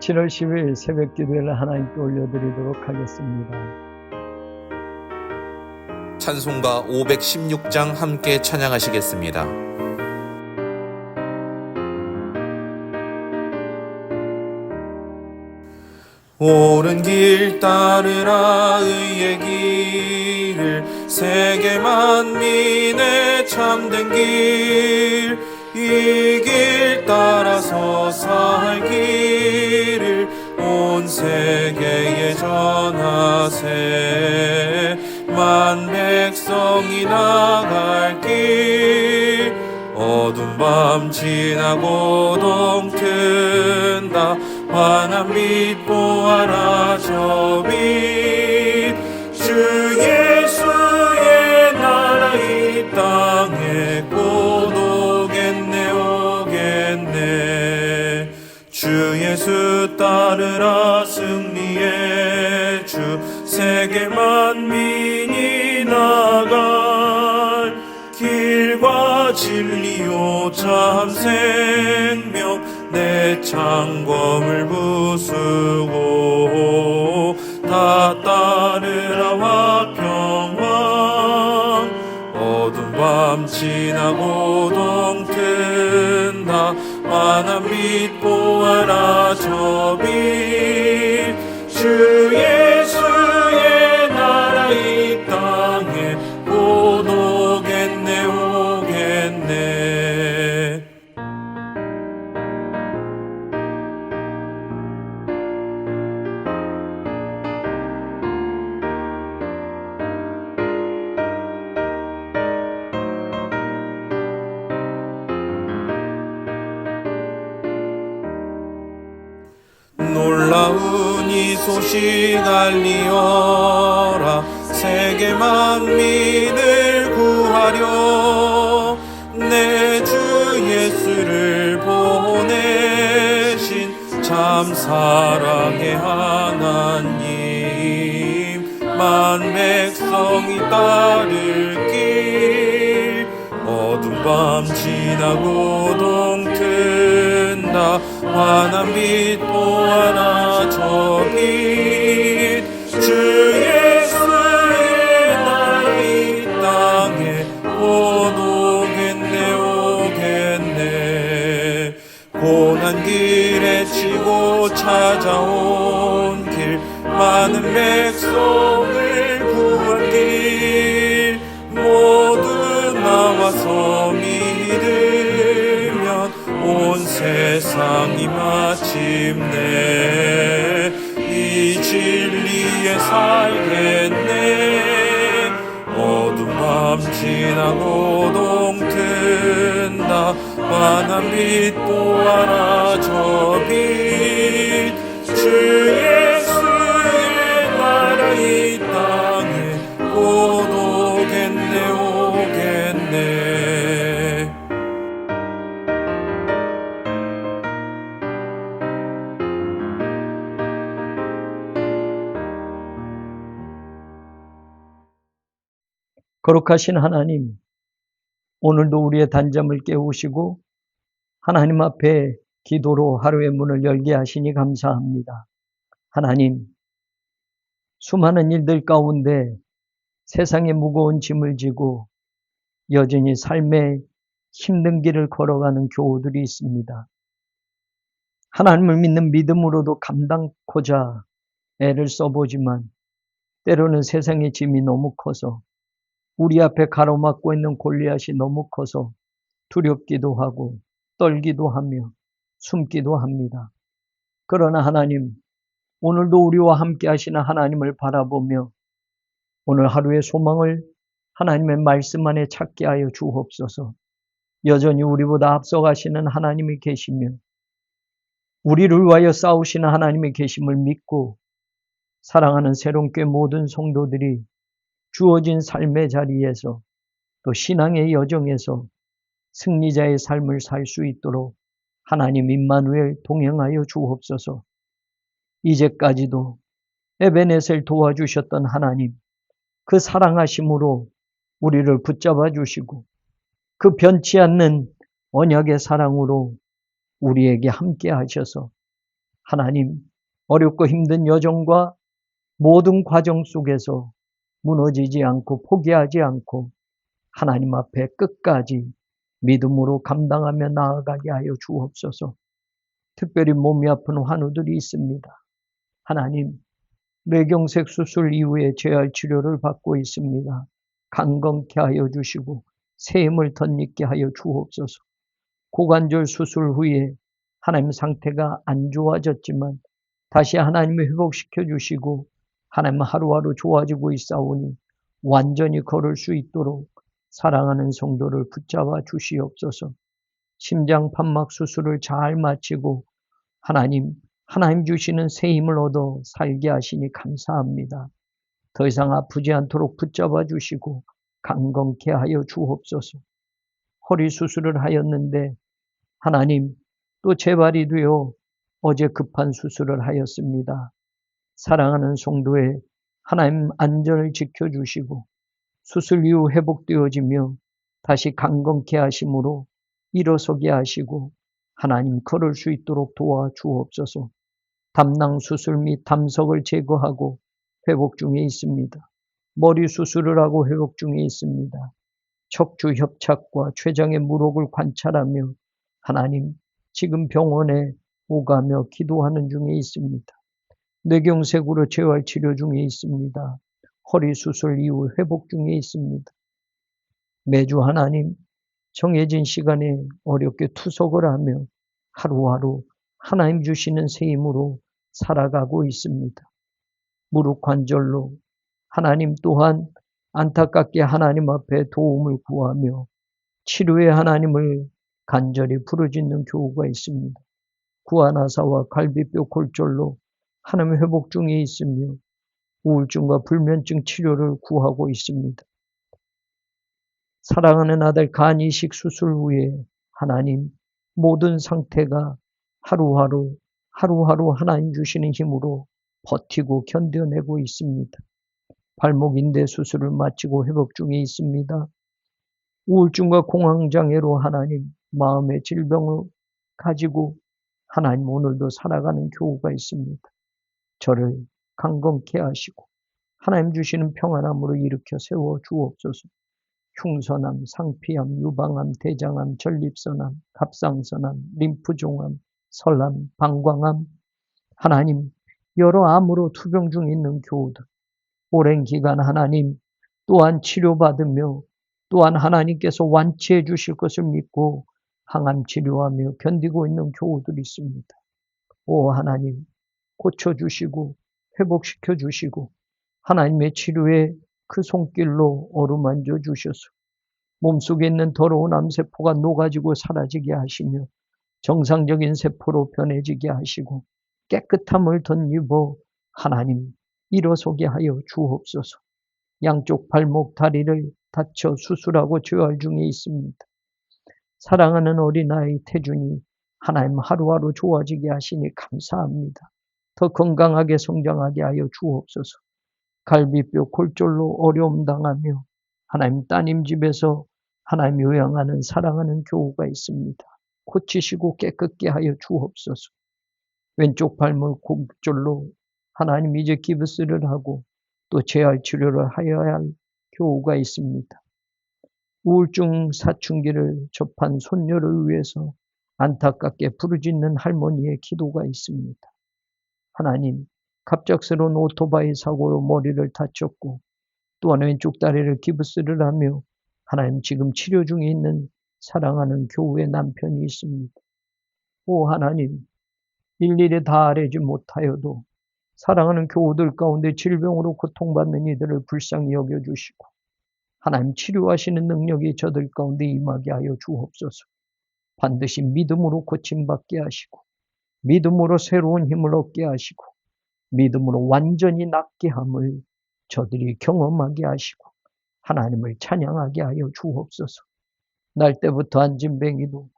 7월 10일 새벽 기도회를 하나님께 올려드리도록 하겠습니다. 찬송가 516장 함께 찬양하시겠습니다. 옳은 길 따르라 의의 길을 세계 만민의 참된 길 이 길 따라서 살기를 온 세계에 전하세 만 백성이 나갈 길 어두운 밤 지나고 동튼다 환한 빛 보아라 저 빛 주 예수의 나라 이 땅에 곧 오겠네 오겠네 주 예수 따르라 승리의 주 세계 만민이 나갈 길과 진리요 참 생명 내 창검을 부수고 다 따르라 화평왕 어두운 밤 지나고 동튼다 환한 빛 보아라 저 빛 주 예수의 나라 이 땅에 곧 오겠네 오겠네 놀라운 이 소식 알리어라 세계 만민을 구하려 내 주 예수를 보내신 참 사랑의 하나님 만 백성이 따를 길 어두운 밤 지나고 동튼다 환한 빛 보아라 저 빛 주 예수의 나라 이 땅에 곧 오겠네 오겠네 고난 길에 치고 찾아온 길 많은 백성을 구한 길 모두 나와서 믿으면 온 세상이 마침내 이 진리에 살겠네 어두운 밤 지나고 동튼다 환한 빛 보아라 저 빛 주 예수의 나라 이 땅에 곧 오겠네 오겠네 거룩하신 하나님, 오늘도 우리의 단잠을 깨우시고 하나님 앞에 기도로 하루의 문을 열게 하시니 감사합니다. 하나님, 수많은 일들 가운데 세상의 무거운 짐을 지고 여전히 삶의 힘든 길을 걸어가는 교우들이 있습니다. 하나님을 믿는 믿음으로도 감당코자 애를 써보지만 때로는 세상의 짐이 너무 커서 우리 앞에 가로막고 있는 골리앗이 너무 커서 두렵기도 하고 떨기도 하며 숨기도 합니다. 그러나 하나님, 오늘도 우리와 함께 하시는 하나님을 바라보며 오늘 하루의 소망을 하나님의 말씀 안에 찾게 하여 주옵소서. 여전히 우리보다 앞서가시는 하나님이 계시며 우리를 위하여 싸우시는 하나님이 계심을 믿고 사랑하는 새롬교회 모든 성도들이 주어진 삶의 자리에서 또 신앙의 여정에서 승리자의 삶을 살 수 있도록 하나님 임마누엘 동행하여 주옵소서. 이제까지도 에베네셀 도와주셨던 하나님, 그 사랑하심으로 우리를 붙잡아 주시고 그 변치 않는 언약의 사랑으로 우리에게 함께 하셔서 하나님, 어렵고 힘든 여정과 모든 과정 속에서 무너지지 않고 포기하지 않고 하나님 앞에 끝까지 믿음으로 감당하며 나아가게 하여 주옵소서. 특별히 몸이 아픈 환우들이 있습니다. 하나님, 뇌경색 수술 이후에 재활 치료를 받고 있습니다. 강건케 하여 주시고 새 힘을 덧입게 하여 주옵소서. 고관절 수술 후에 하나님 상태가 안 좋아졌지만 다시 하나님이 회복시켜 주시고 하나님 하루하루 좋아지고 있사오니 완전히 걸을 수 있도록 사랑하는 성도를 붙잡아 주시옵소서. 심장 판막 수술을 잘 마치고 하나님 주시는 새 힘을 얻어 살게 하시니 감사합니다. 더 이상 아프지 않도록 붙잡아 주시고 강건케 하여 주옵소서. 허리 수술을 하였는데 하나님 또 재발이 되어 어제 급한 수술을 하였습니다. 사랑하는 성도의 하나님 안전을 지켜주시고 수술 이후 회복되어지며 다시 강건케 하심으로 일어서게 하시고 하나님 걸을 수 있도록 도와주옵소서. 담낭 수술 및 담석을 제거하고 회복 중에 있습니다. 머리 수술을 하고 회복 중에 있습니다. 척추 협착과 췌장의 물혹을 관찰하며 하나님 지금 병원에 오가며 기도하는 중에 있습니다. 뇌경색으로 재활 치료 중에 있습니다. 허리 수술 이후 회복 중에 있습니다. 매주 하나님 정해진 시간에 어렵게 투석을 하며 하루하루 하나님 주시는 새 힘으로 살아가고 있습니다. 무릎 관절로 하나님 또한 안타깝게 하나님 앞에 도움을 구하며 치료의 하나님을 간절히 부르짖는 교우가 있습니다. 구안하사와 갈비뼈 골절로 하나님 회복 중에 있으며 우울증과 불면증 치료를 구하고 있습니다. 사랑하는 아들 간 이식 수술 후에 하나님 모든 상태가 하루하루 하나님 주시는 힘으로 버티고 견뎌내고 있습니다. 발목 인대 수술을 마치고 회복 중에 있습니다. 우울증과 공황장애로 하나님 마음의 질병을 가지고 하나님 오늘도 살아가는 교우가 있습니다. 저를 강건케 하시고 하나님 주시는 평안함으로 일으켜 세워 주옵소서. 흉선암, 상피암, 유방암, 대장암, 전립선암, 갑상선암, 림프종암, 설암, 방광암 하나님 여러 암으로 투병 중에 있는 교우들 오랜 기간 하나님 또한 치료받으며 또한 하나님께서 완치해 주실 것을 믿고 항암 치료하며 견디고 있는 교우들이 있습니다. 오 하나님 고쳐주시고 회복시켜 주시고 하나님의 치료에 그 손길로 어루만져 주셔서 몸속에 있는 더러운 암세포가 녹아지고 사라지게 하시며 정상적인 세포로 변해지게 하시고 깨끗함을 덧입어 하나님 일어서게 하여 주옵소서. 양쪽 발목 다리를 다쳐 수술하고 재활 중에 있습니다. 사랑하는 어린아이 태준이 하나님 하루하루 좋아지게 하시니 감사합니다. 더 건강하게 성장하게 하여 주옵소서. 갈비뼈 골절로 어려움 당하며 하나님 따님 집에서 하나님 요양하는 사랑하는 교우가 있습니다. 고치시고 깨끗게 하여 주옵소서. 왼쪽 발목 골절로 하나님 이제 기부스를 하고 또 재활 치료를 하여야 할 교우가 있습니다. 우울증 사춘기를 접한 손녀를 위해서 안타깝게 부르짖는 할머니의 기도가 있습니다. 하나님, 갑작스러운 오토바이 사고로 머리를 다쳤고 또한 왼쪽 다리를 기부스를 하며 하나님 지금 치료 중에 있는 사랑하는 교우의 남편이 있습니다. 오 하나님, 일일이 다 알지 못하여도 사랑하는 교우들 가운데 질병으로 고통받는 이들을 불쌍히 여겨주시고 하나님 치료하시는 능력이 저들 가운데 임하게 하여 주옵소서. 반드시 믿음으로 고침받게 하시고 믿음으로 새로운 힘을 얻게 하시고 믿음으로 완전히 낫게 함을 저들이 경험하게 하시고 하나님을 찬양하게 하여 주옵소서. 날 때부터 안진뱅이도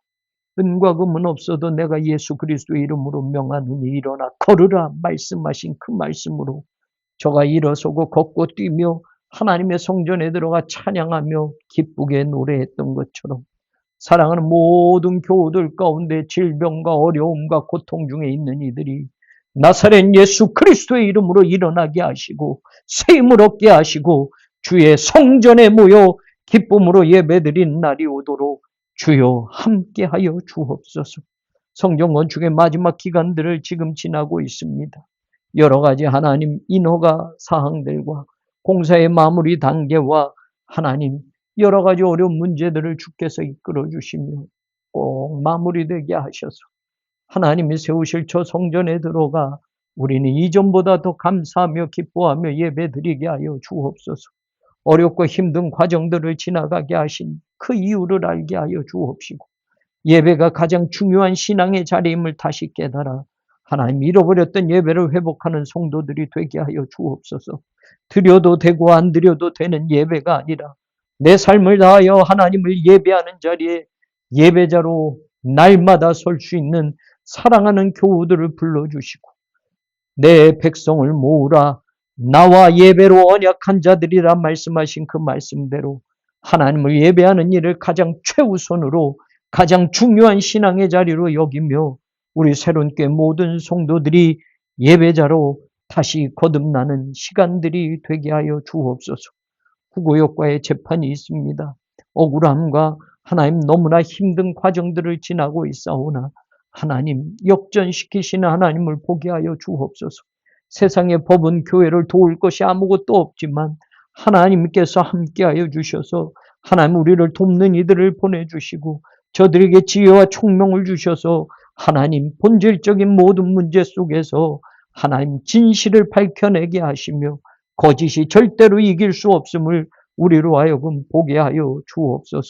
은과 금은 없어도 내가 예수 그리스도의 이름으로 명하노니 일어나 걸으라 말씀하신 그 말씀으로 저가 일어서고 걷고 뛰며 하나님의 성전에 들어가 찬양하며 기쁘게 노래했던 것처럼 사랑하는 모든 교우들 가운데 질병과 어려움과 고통 중에 있는 이들이 나사렛 예수 그리스도의 이름으로 일어나게 하시고 새 힘을 얻게 하시고 주의 성전에 모여 기쁨으로 예배드린 날이 오도록 주여 함께하여 주옵소서. 성전 건축의 마지막 기간들을 지금 지나고 있습니다. 여러 가지 하나님 인허가 사항들과 공사의 마무리 단계와 하나님 여러 가지 어려운 문제들을 주께서 이끌어 주시며 꼭 마무리되게 하셔서 하나님이 세우실 저 성전에 들어가 우리는 이전보다 더 감사하며 기뻐하며 예배드리게 하여 주옵소서. 어렵고 힘든 과정들을 지나가게 하신 그 이유를 알게 하여 주옵시고 예배가 가장 중요한 신앙의 자리임을 다시 깨달아 하나님 잃어버렸던 예배를 회복하는 성도들이 되게 하여 주옵소서. 드려도 되고 안 드려도 되는 예배가 아니라 내 삶을 다하여 하나님을 예배하는 자리에 예배자로 날마다 설 수 있는 사랑하는 교우들을 불러주시고 내 백성을 모으라 나와 예배로 언약한 자들이라 말씀하신 그 말씀대로 하나님을 예배하는 일을 가장 최우선으로 가장 중요한 신앙의 자리로 여기며 우리 새롭게 모든 성도들이 예배자로 다시 거듭나는 시간들이 되게 하여 주옵소서. 후고역과의 재판이 있습니다. 억울함과 하나님 너무나 힘든 과정들을 지나고 있사오나 하나님 역전시키시는 하나님을 보게 하여 주옵소서. 세상의 법은 교회를 도울 것이 아무것도 없지만 하나님께서 함께하여 주셔서 하나님 우리를 돕는 이들을 보내주시고 저들에게 지혜와 총명을 주셔서 하나님 본질적인 모든 문제 속에서 하나님 진실을 밝혀내게 하시며 거짓이 절대로 이길 수 없음을 우리로 하여금 보게 하여 주옵소서.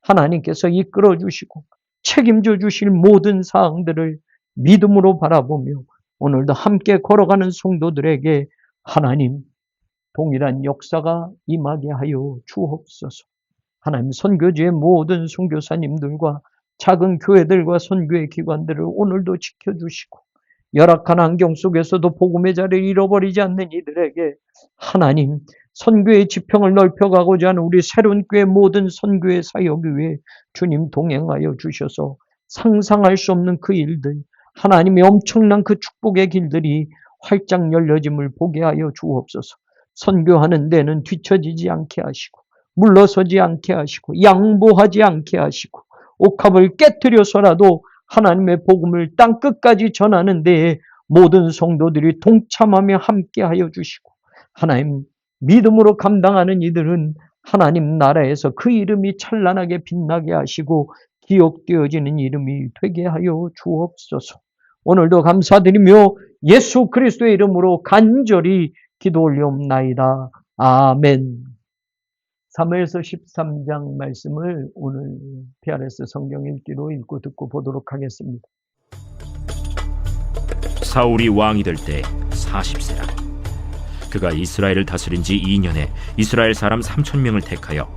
하나님께서 이끌어 주시고 책임져 주실 모든 사항들을 믿음으로 바라보며 오늘도 함께 걸어가는 성도들에게 하나님 동일한 역사가 임하게 하여 주옵소서. 하나님 선교지의 모든 선교사님들과 작은 교회들과 선교의 기관들을 오늘도 지켜주시고 열악한 환경 속에서도 복음의 자리를 잃어버리지 않는 이들에게 하나님 선교의 지평을 넓혀가고자 하는 우리 새로운 교회 모든 선교의 사역 위에 주님 동행하여 주셔서 상상할 수 없는 그 일들 하나님의 엄청난 그 축복의 길들이 활짝 열려짐을 보게 하여 주옵소서. 선교하는 데는 뒤처지지 않게 하시고 물러서지 않게 하시고 양보하지 않게 하시고 옥합을 깨트려서라도 하나님의 복음을 땅끝까지 전하는 데에 모든 성도들이 동참하며 함께하여 주시고 하나님 믿음으로 감당하는 이들은 하나님 나라에서 그 이름이 찬란하게 빛나게 하시고 기억되어지는 이름이 되게 하여 주옵소서. 오늘도 감사드리며 예수 그리스도의 이름으로 간절히 기도 올리옵나이다. 아멘. 사무엘서 13장 말씀을 오늘 PRS 성경 읽기로 읽고 듣고 보도록 하겠습니다. 사울이 왕이 될 때 40세라. 그가 이스라엘을 다스린 지 2년에 이스라엘 사람 3,000명을 택하여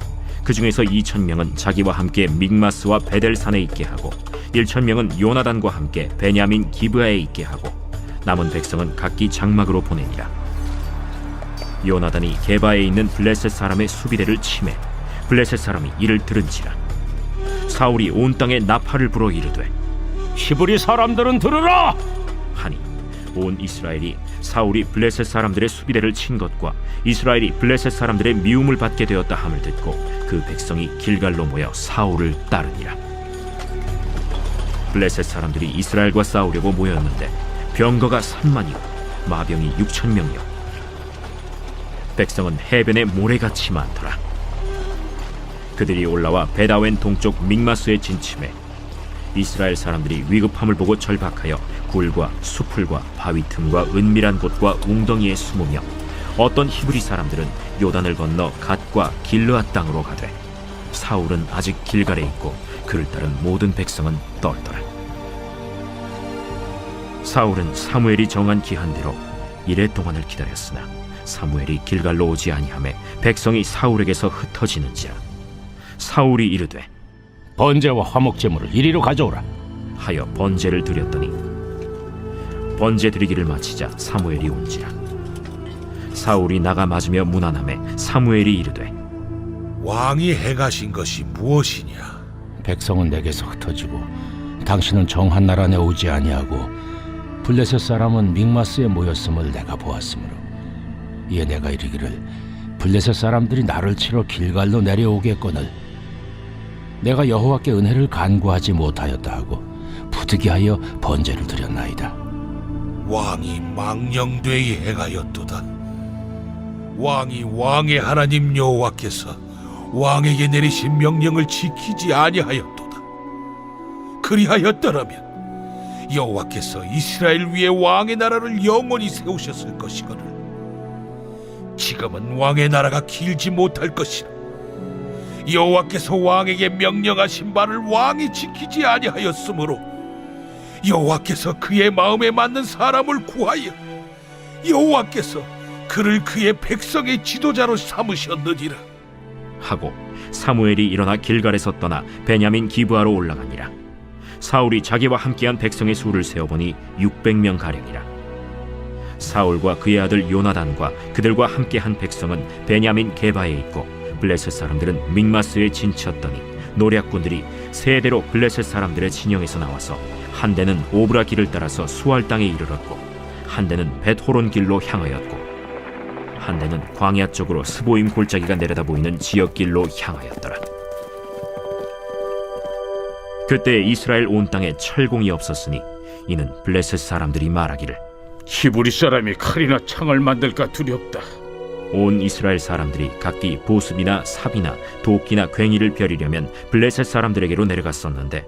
그 중에서 2,000명은 자기와 함께 믹마스와 베델산에 있게 하고 1,000명은 요나단과 함께 베냐민 기브아에 있게 하고 남은 백성은 각기 장막으로 보내니라. 요나단이 게바에 있는 블레셋 사람의 수비대를 치매 블레셋 사람이 이를 들은지라. 사울이 온 땅에 나팔을 불어 이르되 히브리 사람들은 들으라! 하니 온 이스라엘이 사울이 블레셋 사람들의 수비대를 친 것과 이스라엘이 블레셋 사람들의 미움을 받게 되었다 함을 듣고 그 백성이 길갈로 모여 사울을 따르니라. 블레셋 사람들이 이스라엘과 싸우려고 모였는데 병거가 3만이요 마병이 6,000명이요 백성은 해변에 모래같이 많더라. 그들이 올라와 베다웬 동쪽 믹마스에 진침해 이스라엘 사람들이 위급함을 보고 절박하여 굴과 수풀과 바위 틈과 은밀한 곳과 웅덩이에 숨으며 어떤 히브리 사람들은 요단을 건너 갓과 길르앗 땅으로 가되 사울은 아직 길갈에 있고 그를 따른 모든 백성은 떨더라. 사울은 사무엘이 정한 기한대로 이레 동안을 기다렸으나 사무엘이 길갈로 오지 아니하매 백성이 사울에게서 흩어지는지라. 사울이 이르되 번제와 화목제물을 이리로 가져오라 하여 번제를 드렸더니 번제 드리기를 마치자 사무엘이 온지라. 사울이 나가 맞으며 문안하매 사무엘이 이르되 왕이 행하신 것이 무엇이냐? 백성은 내게서 흩어지고 당신은 정한 나라 안에 오지 아니하고 블레셋 사람은 믹마스에 모였음을 내가 보았으므로 이에 내가 이르기를 블레셋 사람들이 나를 치러 길갈로 내려오겠거늘 내가 여호와께 은혜를 간구하지 못하였다 하고 부득이하여 번제를 드렸나이다. 왕이 망령되이 행하였도다. 왕이 왕의 하나님 여호와께서 왕에게 내리신 명령을 지키지 아니하였도다. 그리하였더라면 여호와께서 이스라엘 위에 왕의 나라를 영원히 세우셨을 것이거늘 지금은 왕의 나라가 길지 못할 것이라. 여호와께서 왕에게 명령하신 바를 왕이 지키지 아니하였으므로 여호와께서 그의 마음에 맞는 사람을 구하여 여호와께서 그를 그의 백성의 지도자로 삼으셨느니라 하고 사무엘이 일어나 길갈에서 떠나 베냐민 기브아로 올라가니라. 사울이 자기와 함께한 백성의 수를 세어보니 600명 가량이라. 사울과 그의 아들 요나단과 그들과 함께한 백성은 베냐민 게바에 있고 블레셋 사람들은 믹마스에 진쳤더니 노략군들이 세 대로 블레셋 사람들의 진영에서 나와서 한 대는 오브라 길을 따라서 수알 땅에 이르렀고 한 대는 벳호론 길로 향하였고 한 대는 광야 쪽으로 스보임 골짜기가 내려다 보이는 지역길로 향하였더라. 그때 이스라엘 온 땅에 철공이 없었으니 이는 블레셋 사람들이 말하기를 히브리 사람이 칼이나 창을 만들까 두렵다. 온 이스라엘 사람들이 각기 보습이나 삽이나 도끼나 괭이를 벼리려면 블레셋 사람들에게로 내려갔었는데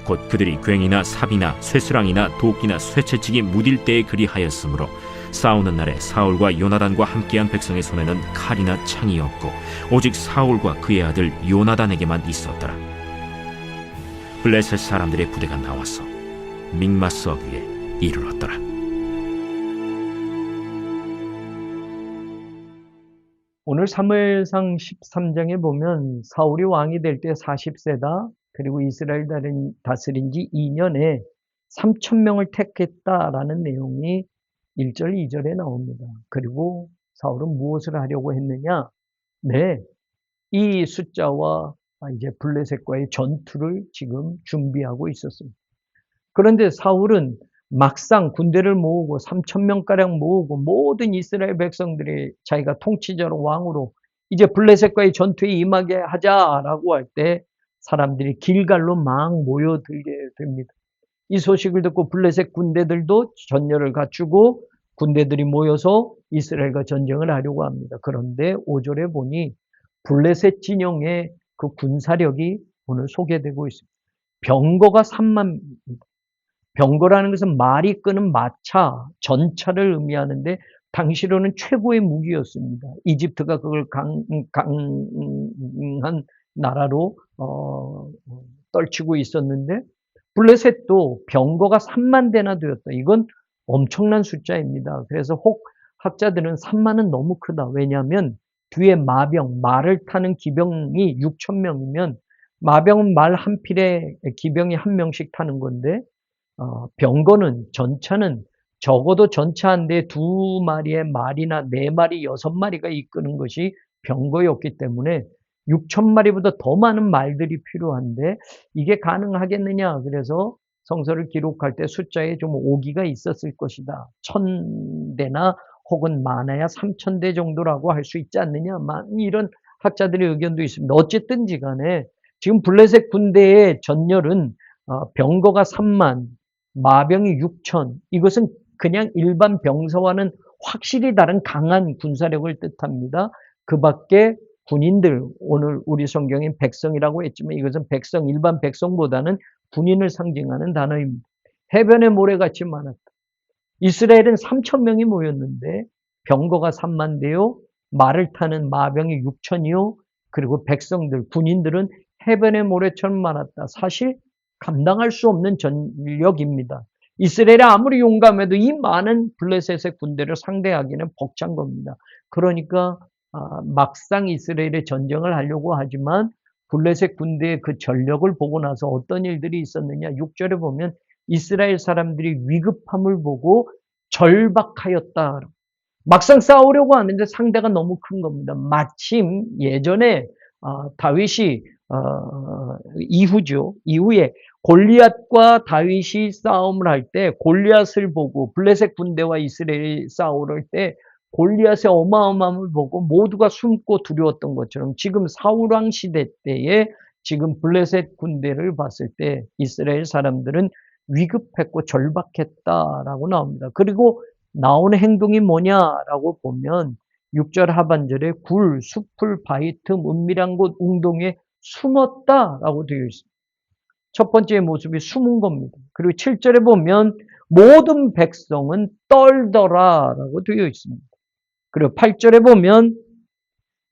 곧 그들이 괭이나 삽이나 쇠스랑이나 도끼나 쇠채찍이 무딜 때에 그리하였으므로 싸우는 날에 사울과 요나단과 함께한 백성의 손에는 칼이나 창이 없고 오직 사울과 그의 아들 요나단에게만 있었더라. 블레셋 사람들의 부대가 나와서 믹마스 어귀에 이르렀더라. 오늘 사무엘상 13장에 보면 사울이 왕이 될 때 40세다. 그리고 이스라엘 다스린 지 2년에 3,000명을 택했다라는 내용이 1절, 2절에 나옵니다. 그리고 사울은 무엇을 하려고 했느냐? 네, 이 숫자와 이제 블레셋과의 전투를 지금 준비하고 있었습니다. 그런데 사울은 막상 군대를 모으고 3,000명가량 모으고 모든 이스라엘 백성들이 자기가 통치자로 왕으로 이제 블레셋과의 전투에 임하게 하자라고 할 때 사람들이 길갈로 막 모여들게 됩니다. 이 소식을 듣고 블레셋 군대들도 전열을 갖추고 군대들이 모여서 이스라엘과 전쟁을 하려고 합니다. 그런데 5절에 보니 블레셋 진영의 그 군사력이 오늘 소개되고 있습니다. 병거가 3만, 병거라는 것은 말이 끄는 마차, 전차를 의미하는데 당시로는 최고의 무기였습니다. 이집트가 그걸 강한 나라로 떨치고 있었는데 블레셋도 병거가 3만 대나 되었다. 이건 엄청난 숫자입니다. 그래서 혹 학자들은 3만은 너무 크다. 왜냐하면 뒤에 마병, 말을 타는 기병이 6,000명이면 마병은 말 한 필에 기병이 한 명씩 타는 건데 병거는 전차는 적어도 전차 한 대에 2마리의 말이나 4마리, 6마리가 이끄는 것이 병거였기 때문에 6,000마리보다 더 많은 말들이 필요한데 이게 가능하겠느냐. 그래서 성서를 기록할 때 숫자에 좀 오기가 있었을 것이다. 1,000대나 혹은 많아야 3,000대 정도라고 할 수 있지 않느냐. 이런 학자들의 의견도 있습니다. 어쨌든지 간에 지금 블레셋 군대의 전열은 병거가 3만, 마병이 6,000. 이것은 그냥 일반 병사와는 확실히 다른 강한 군사력을 뜻합니다. 그 밖에 군인들, 오늘 우리 성경엔 백성이라고 했지만 이것은 백성, 일반 백성보다는 군인을 상징하는 단어입니다. 해변의 모래같이 많았다. 이스라엘은 3,000명이 모였는데 병거가 3만 대요, 말을 타는 마병이 6,000이요, 그리고 백성들, 군인들은 해변의 모래처럼 많았다. 사실 감당할 수 없는 전력입니다. 이스라엘이 아무리 용감해도 이 많은 블레셋의 군대를 상대하기는 벅찬 겁니다. 그러니까 막상 이스라엘의 전쟁을 하려고 하지만 블레셋 군대의 그 전력을 보고 나서 어떤 일들이 있었느냐. 6절에 보면 이스라엘 사람들이 위급함을 보고 절박하였다. 막상 싸우려고 하는데 상대가 너무 큰 겁니다. 마침 예전에 다윗이 이후죠. 이후에 골리앗과 다윗이 싸움을 할 때 골리앗을 보고 블레셋 군대와 이스라엘이 싸울 때 골리앗의 어마어마함을 보고 모두가 숨고 두려웠던 것처럼 지금 사울왕 시대 때에 지금 블레셋 군대를 봤을 때 이스라엘 사람들은 위급했고 절박했다라고 나옵니다. 그리고 나오는 행동이 뭐냐라고 보면 6절 하반절에 굴, 숲을, 바위 틈, 은밀한 곳, 웅동에 숨었다라고 되어 있습니다. 첫 번째 모습이 숨은 겁니다. 그리고 7절에 보면 모든 백성은 떨더라라고 되어 있습니다. 그리고 8절에 보면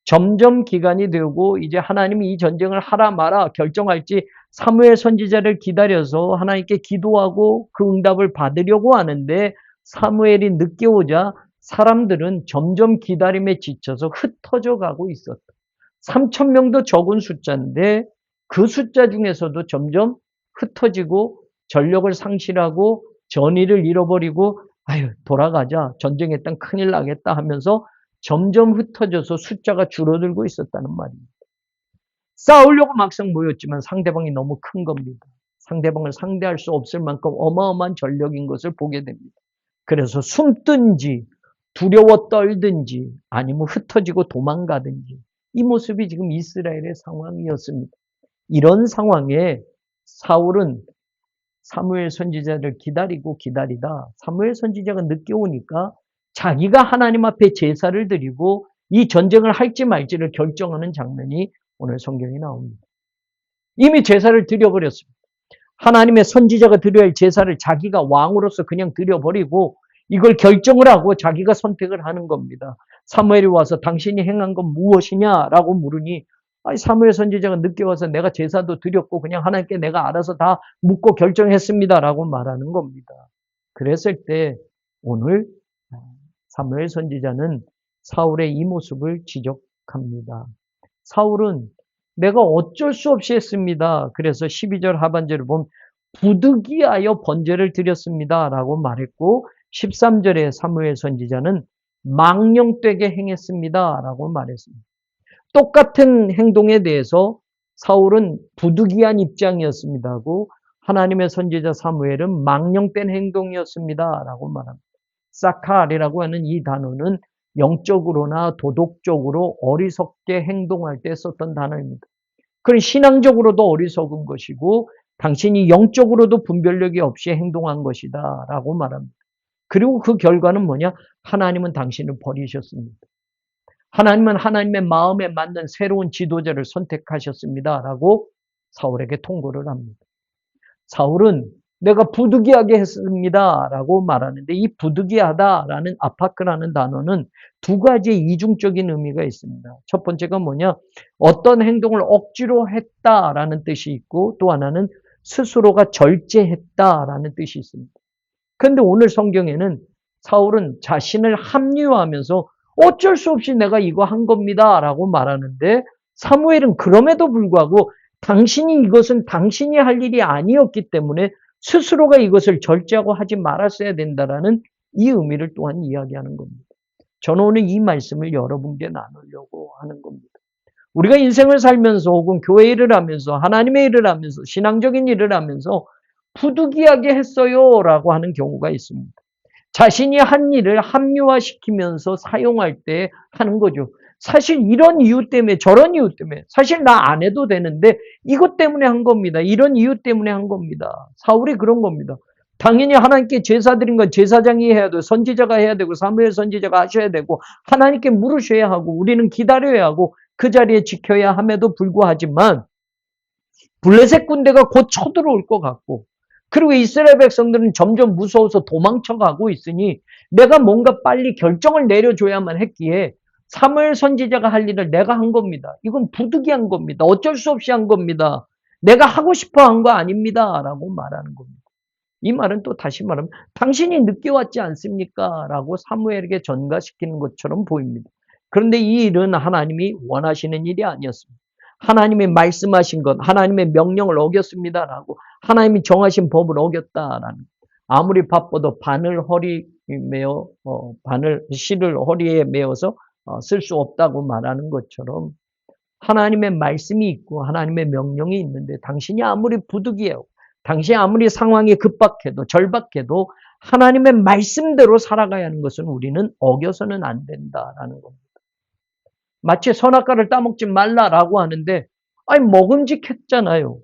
점점 기간이 되고 이제 하나님이 이 전쟁을 하라 마라 결정할지 사무엘 선지자를 기다려서 하나님께 기도하고 그 응답을 받으려고 하는데 사무엘이 늦게 오자 사람들은 점점 기다림에 지쳐서 흩어져 가고 있었다. 3,000명도 적은 숫자인데 그 숫자 중에서도 점점 흩어지고 전력을 상실하고 전의를 잃어버리고 아유 돌아가자 전쟁했던 큰일 나겠다 하면서 점점 흩어져서 숫자가 줄어들고 있었다는 말입니다. 싸우려고 막상 모였지만 상대방이 너무 큰 겁니다. 상대방을 상대할 수 없을 만큼 어마어마한 전력인 것을 보게 됩니다. 그래서 숨든지 두려워 떨든지 아니면 흩어지고 도망가든지 이 모습이 지금 이스라엘의 상황이었습니다. 이런 상황에 사울은 사무엘 선지자를 기다리고 기다리다 사무엘 선지자가 늦게 오니까 자기가 하나님 앞에 제사를 드리고 이 전쟁을 할지 말지를 결정하는 장면이 오늘 성경에 나옵니다. 이미 제사를 드려버렸습니다. 하나님의 선지자가 드려야 할 제사를 자기가 왕으로서 그냥 드려버리고 이걸 결정을 하고 자기가 선택을 하는 겁니다. 사무엘이 와서 당신이 행한 건 무엇이냐라고 물으니 사무엘 선지자가 늦게 와서 내가 제사도 드렸고 그냥 하나님께 내가 알아서 다 묻고 결정했습니다라고 말하는 겁니다. 그랬을 때 오늘 사무엘 선지자는 사울의 이 모습을 지적합니다. 사울은 내가 어쩔 수 없이 했습니다. 그래서 12절 하반절을 보면 부득이하여 번제를 드렸습니다 라고 말했고 13절에 사무엘 선지자는 망령되게 행했습니다 라고 말했습니다. 똑같은 행동에 대해서 사울은 부득이한 입장이었습니다 하고 하나님의 선지자 사무엘은 망령된 행동이었습니다 라고 말합니다. 사칼이라고 하는 이 단어는 영적으로나 도덕적으로 어리석게 행동할 때 썼던 단어입니다. 그건 신앙적으로도 어리석은 것이고 당신이 영적으로도 분별력이 없이 행동한 것이다 라고 말합니다. 그리고 그 결과는 뭐냐? 하나님은 당신을 버리셨습니다. 하나님은 하나님의 마음에 맞는 새로운 지도자를 선택하셨습니다 라고 사울에게 통보를 합니다. 사울은 내가 부득이하게 했습니다 라고 말하는데 이 부득이하다라는 아파크라는 단어는 두 가지의 이중적인 의미가 있습니다. 첫 번째가 뭐냐? 어떤 행동을 억지로 했다라는 뜻이 있고 또 하나는 스스로가 절제했다라는 뜻이 있습니다. 그런데 오늘 성경에는 사울은 자신을 합리화하면서 어쩔 수 없이 내가 이거 한 겁니다 라고 말하는데 사무엘은 그럼에도 불구하고 당신이 이것은 당신이 할 일이 아니었기 때문에 스스로가 이것을 절제하고 하지 말았어야 된다라는 이 의미를 또한 이야기하는 겁니다. 저는 오늘 이 말씀을 여러분께 나누려고 하는 겁니다. 우리가 인생을 살면서 혹은 교회 일을 하면서 하나님의 일을 하면서 신앙적인 일을 하면서 부득이하게 했어요 라고 하는 경우가 있습니다. 자신이 한 일을 합리화시키면서 사용할 때 하는 거죠. 사실 이런 이유 때문에 저런 이유 때문에 사실 나 안 해도 되는데 이것 때문에 한 겁니다. 이런 이유 때문에 한 겁니다. 사울이 그런 겁니다. 당연히 하나님께 제사 드린 건 제사장이 해야 되고 선지자가 해야 되고 사무엘 선지자가 하셔야 되고 하나님께 물으셔야 하고 우리는 기다려야 하고 그 자리에 지켜야 함에도 불구하지만 블레셋 군대가 곧 쳐들어올 것 같고 그리고 이스라엘 백성들은 점점 무서워서 도망쳐가고 있으니 내가 뭔가 빨리 결정을 내려줘야만 했기에 사무엘 선지자가 할 일을 내가 한 겁니다. 이건 부득이한 겁니다. 어쩔 수 없이 한 겁니다. 내가 하고 싶어 한 거 아닙니다. 라고 말하는 겁니다. 이 말은 또 다시 말하면 당신이 늦게 왔지 않습니까? 라고 사무엘에게 전가시키는 것처럼 보입니다. 그런데 이 일은 하나님이 원하시는 일이 아니었습니다. 하나님이 말씀하신 것, 하나님의 명령을 어겼습니다라고 하나님이 정하신 법을 어겼다라는 아무리 바빠도 바늘 허리 메어 실을 허리에 메어서 쓸 수 없다고 말하는 것처럼 하나님의 말씀이 있고 하나님의 명령이 있는데 당신이 아무리 부득이해요. 당신이 아무리 상황이 급박해도 절박해도 하나님의 말씀대로 살아가야 하는 것은 우리는 어겨서는 안 된다라는 겁니다. 마치 선악과를 따먹지 말라라고 하는데 아니 먹음직했잖아요.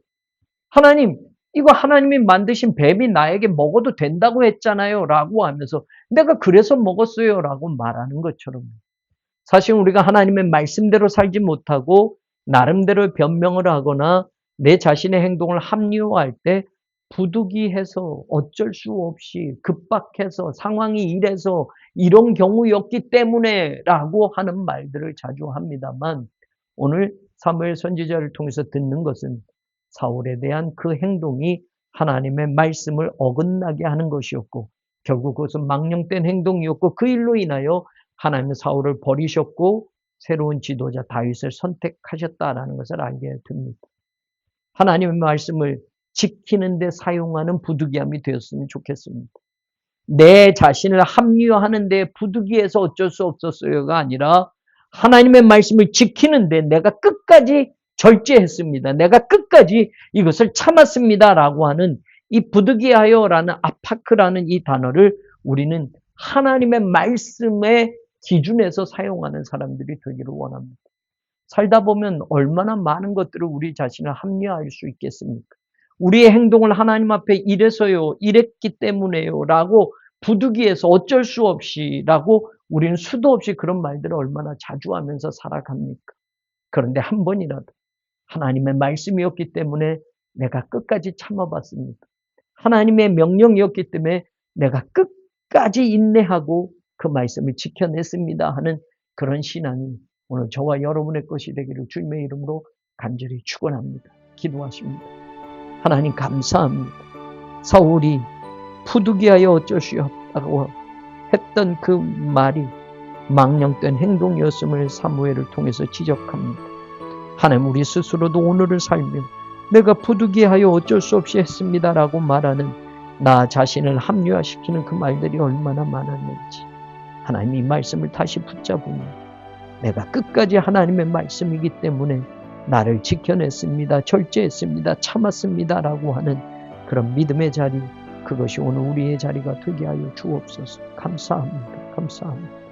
하나님 이거 하나님이 만드신 뱀이 나에게 먹어도 된다고 했잖아요 라고 하면서 내가 그래서 먹었어요 라고 말하는 것처럼 사실 우리가 하나님의 말씀대로 살지 못하고 나름대로 변명을 하거나 내 자신의 행동을 합리화할 때 부득이해서 어쩔 수 없이 급박해서 상황이 이래서 이런 경우였기 때문에 라고 하는 말들을 자주 합니다만 오늘 사무엘 선지자를 통해서 듣는 것은 사울에 대한 그 행동이 하나님의 말씀을 어긋나게 하는 것이었고 결국 그것은 망령된 행동이었고 그 일로 인하여 하나님은 사울을 버리셨고 새로운 지도자 다윗을 선택하셨다라는 것을 알게 됩니다. 하나님의 말씀을 지키는 데 사용하는 부득이함이 되었으면 좋겠습니다. 내 자신을 합리화하는 데 부득이해서 어쩔 수 없었어요가 아니라 하나님의 말씀을 지키는데 내가 끝까지 절제했습니다. 내가 끝까지 이것을 참았습니다라고 하는 이 부득이하여라는 아파크라는 이 단어를 우리는 하나님의 말씀의 기준에서 사용하는 사람들이 되기를 원합니다. 살다 보면 얼마나 많은 것들을 우리 자신을 합리화할 수 있겠습니까? 우리의 행동을 하나님 앞에 이래서요, 이랬기 때문에요 라고 부득이해서 어쩔 수 없이 라고 우리는 수도 없이 그런 말들을 얼마나 자주 하면서 살아갑니까? 그런데 한 번이라도 하나님의 말씀이었기 때문에 내가 끝까지 참아봤습니다. 하나님의 명령이었기 때문에 내가 끝까지 인내하고 그 말씀을 지켜냈습니다 하는 그런 신앙이 오늘 저와 여러분의 것이 되기를 주님의 이름으로 간절히 축원합니다. 기도하십니다. 하나님 감사합니다. 사울이 부득이하여 어쩔 수 없다고 했던 그 말이 망령된 행동이었음을 사무엘을 통해서 지적합니다. 하나님 우리 스스로도 오늘을 살며 내가 부득이하여 어쩔 수 없이 했습니다라고 말하는 나 자신을 합리화시키는 그 말들이 얼마나 많았는지 하나님 이 말씀을 다시 붙잡으며 내가 끝까지 하나님의 말씀이기 때문에 나를 지켜냈습니다. 절제했습니다. 참았습니다라고 하는 그런 믿음의 자리 그것이 오늘 우리의 자리가 되게 하여 주옵소서. 감사합니다. 감사합니다.